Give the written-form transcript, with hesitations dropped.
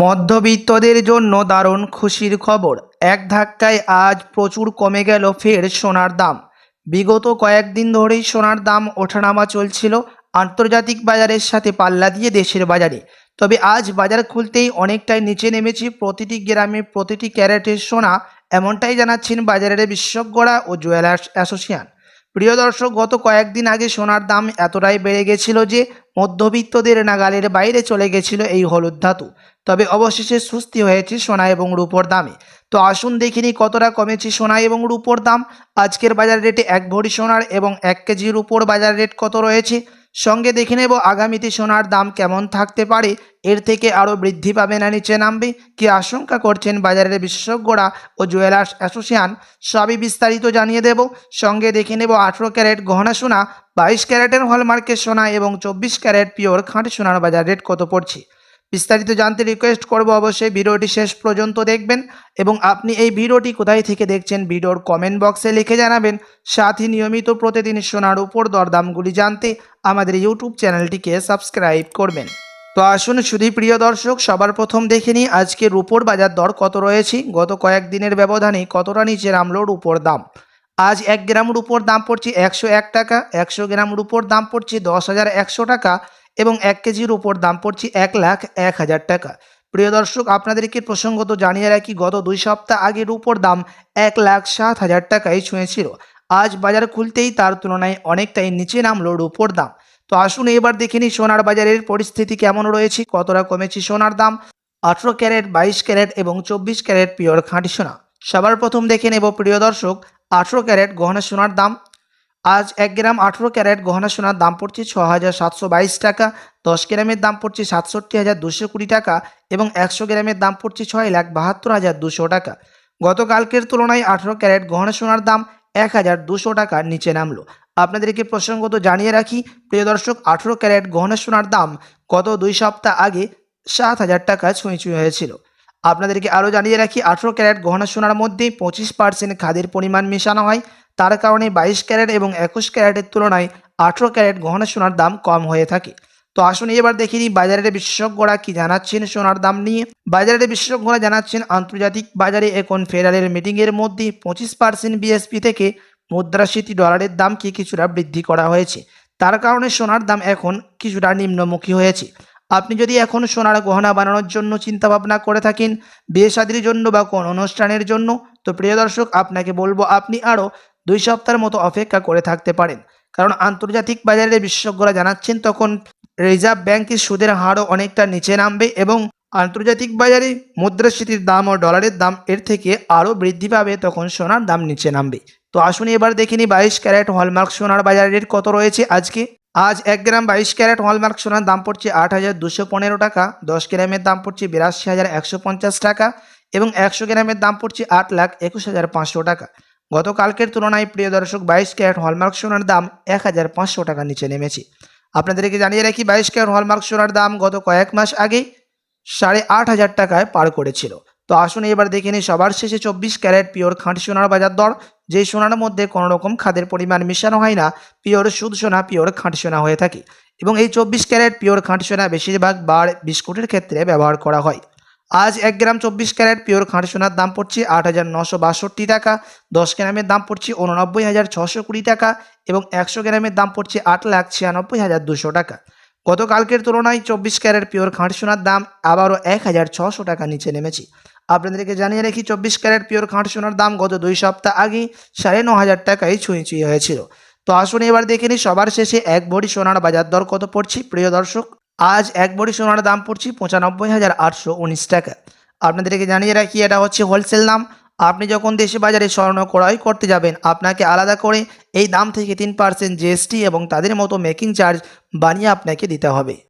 মধ্যবিত্তদের জন্য দারুণ খুশির খবর। এক ধাক্কায় আজ প্রচুর কমে গেল ফের সোনার দাম। বিগত কয়েকদিন ধরেই সোনার দাম ওঠানামা চলছিল আন্তর্জাতিক বাজারের সাথে পাল্লা দিয়ে দেশের বাজারে। তবে আজ বাজার খুলতেই অনেকটাই নিচে নেমেছে প্রতিটি গ্রামে প্রতিটি ক্যারেটের সোনা, এমনটাই জানাচ্ছেন বাজারের বিশেষজ্ঞরা ও জুয়েলার্স অ্যাসোসিয়েশন। প্রিয় দর্শক, গত কয়েকদিন আগে সোনার দাম এতটাই বেড়ে গেছিল যে মধ্যবিত্তদের নাগালের বাইরে চলে গেছিল এই হলুদ ধাতু। তবে অবশেষে স্বস্তি হয়েছে সোনা এবং রূপোর দামে। তো আসুন দেখিনি কতটা কমেছে সোনা এবং রূপোর দাম। আজকের বাজার রেটে 1 ভরি সোনার এবং 1 কেজি রূপোর বাজার রেট কত রয়েছে, সঙ্গে দেখে নেব আগামীতে সোনার দাম কেমন থাকতে পারে, এর থেকে আরও বৃদ্ধি পাবে না নিচে নামবে কি আশঙ্কা করছেন বাজারের বিশেষজ্ঞরা ও জুয়েলার্স অ্যাসোসিয়েশন, সবই বিস্তারিত জানিয়ে দেব। সঙ্গে দেখে নেব 18 ক্যারেট গহনা সোনা, 22 ক্যারেটের হলমার্কের সোনা এবং 24 ক্যারেট পিওর খাঁটি সোনার বাজার রেট কত পড়ছে। বিস্তারিত জানতে রিকোয়েস্ট করব অবশ্যই ভিডিওটি শেষ পর্যন্ত দেখবেন এবং আপনি এই ভিডিওটি কোথায় থেকে দেখছেন ভিডিওর কমেন্ট বক্সে লিখে জানাবেন। সাথে নিয়মিত প্রতিদিন সোনার উপর দরদামগুলি জানতে আমাদের ইউটিউব চ্যানেলটিকে সাবস্ক্রাইব করবেন। তো আসুন শুধু প্রিয় দর্শক, সবার প্রথম দেখে নিই আজকে রূপোর বাজার দর কত রয়েছে। গত কয়েকদিনের ব্যবধানে কতটা নিচে নামলো রূপোর দাম। আজ 1 গ্রাম রূপোর দাম পড়ছে 101 টাকা, 100 গ্রাম রূপোর দাম পড়ছে 10,100 টাকা এবং 1 কেজির উপর দাম পড়ছে 1,01,000 টাকা। প্রিয় দর্শক, আপনাদেরকে প্রসঙ্গত জানিয়ে রাখি, গত 2 সপ্তাহ আগে রূপোর দাম 1,07,000 টাকায় ছুঁয়েছিল। আজ বাজার খুলতেই তার তুলনায় অনেকটাই নিচে নামলো রূপোর দাম। তো আসুন এবার দেখে নিই সোনার বাজারের পরিস্থিতি কেমন রয়েছে, কতটা কমেছে সোনার দাম। 18 ক্যারেট, 22 ক্যারেট এবং 24 ক্যারেট পিওর খাঁটি সোনা। সবার প্রথম দেখে নেব প্রিয় দর্শক 18 ক্যারেট গহনা সোনার দাম। আজ 1 গ্রাম 18 ক্যারেট গহনা সোনার দাম পড়ছে 6,722 টাকা, 10 গ্রামের দাম পড়ছে 67,220 টাকা এবং 100 গ্রামের দাম পড়ছে 6,72,200 টাকা। গতকালকের তুলনায় 18 ক্যারেট গহনা সোনার দাম 1,200 টাকার নিচে নামলো। আপনাদেরকে প্রসঙ্গত জানিয়ে রাখি প্রিয় দর্শক, 18 ক্যারেট গহনা সোনার দাম গত 2 সপ্তাহ আগে 7,000 টাকা ছুঁই হয়েছিল। আপনাদেরকে আরও জানিয়ে রাখি 18 ক্যারেট গহনা সোনার মধ্যে 25% খাদের পরিমাণ মেশানো হয়, তার কারণে 22 ক্যারেট এবং 21 ক্যারেটের তুলনায় 18 ক্যারেট গহনা সোনার দাম কম হয়ে থাকে। তো আসুন এবার দেখে নিই বাজারের বিশেষজ্ঞরা কি জানাচ্ছেন সোনার দাম নিয়ে। বাজারের বিশেষজ্ঞরা জানাচ্ছেন আন্তর্জাতিক বাজারে এখন ফেডারেল মিটিংয়ের মধ্যে 25% বিএসপি থেকে মুদ্রাস্ফীতি ডলারের দামকে কিছুটা বৃদ্ধি করা হয়েছে। তার কারণে সোনার দাম এখন কিছুটা নিম্নমুখী হয়েছে। আপনি যদি এখন সোনার গহনা বানানোর জন্য চিন্তাভাবনা করে থাকেন, বিয়ে শাদীর জন্য বা কোনো অনুষ্ঠানের জন্য, তো প্রিয় দর্শক আপনাকে বলবো আপনি আরও 2 সপ্তাহের মতো অপেক্ষা করে থাকতে পারেন। কারণ আন্তর্জাতিক বাজারে বিশেষজ্ঞরা জানাচ্ছেন তখন রিজার্ভ ব্যাংকের সুদের হারও অনেকটা নিচে নামবে এবং আন্তর্জাতিক বাজারে মুদ্রাস্ফীতির দাম ও ডলারের দাম এর থেকে আরও বৃদ্ধি পাবে, তখন সোনার দাম নিচে নামবে। তো আসুন এবার দেখে নিই 22 ক্যারেট হলমার্ক সোনার বাজার রেট কত রয়েছে আজকে। আজ 1 গ্রাম 22 ক্যারেট হলমার্ক সোনার দাম পড়ছে 8,215 টাকা, 10 গ্রামের দাম পড়ছে 82,150 টাকা এবং 100 গ্রামের দাম পড়ছে 8,21,500 টাকা। গতকালকের তুলনায় প্রিয় দর্শক 22 ক্যারেট হলমার্ক সোনার দাম 1,500 টাকা নিচে নেমেছে। আপনাদেরকে জানিয়ে রাখি 22 ক্যারেট হলমার্ক সোনার দাম গত কয়েক মাস আগে 8,500 টাকায় পার করেছিল। তো আসুন এবার দেখে নিই সবার শেষে 24 ক্যারেট পিওর খাঁটি সোনার বাজার দর, যেই সোনার মধ্যে কোনো রকম খাদের পরিমাণ মেশানো হয় না, পিওর শুদ্ধ সোনা, পিওর খাঁটি সোনা হয়ে থাকে এবং এই 24 ক্যারেট পিওর খাঁটি সোনা বেশিরভাগ বার বিস্কুটের ক্ষেত্রে ব্যবহার করা হয়। আজ 1 গ্রাম 24 ক্যারেট পিওর খাঁটি সোনার দাম পড়ছে 8,962 টাকা, 10 গ্রামের দাম পড়ছে 89,620 টাকা এবং 100 গ্রামের দাম পড়ছে 8,96,200 টাকা। গতকালকের তুলনায় 24 ক্যারেট পিওর খাঁটি সোনার দাম আবারও 1,600 টাকা নিচে নেমেছে। আপনাদেরকে জানিয়ে রাখি 24 ক্যারেট পিওর খাঁটি সোনার দাম গত 2 সপ্তাহ আগে 9,500 টাকায় ছুঁই হয়েছিল। তো আসুন এবার দেখে নিই সবার শেষে 1 ভরি সোনার বাজার দর কত পড়ছে। প্রিয় দর্শক, আজ 1 ভরি সোনার দাম পড়ছে 95,819 টাকা। আপনাদেরকে জানিয়ে রাখি এটা হচ্ছে হোলসেল দাম। আপনি যখন দেশে বাজারে স্বর্ণ ক্রয় করতে যাবেন, আপনাকে আলাদা করে এই দাম থেকে 3% জিএসটি এবং তাদের মতো মেকিং চার্জ বানিয়ে আপনাকে দিতে হবে।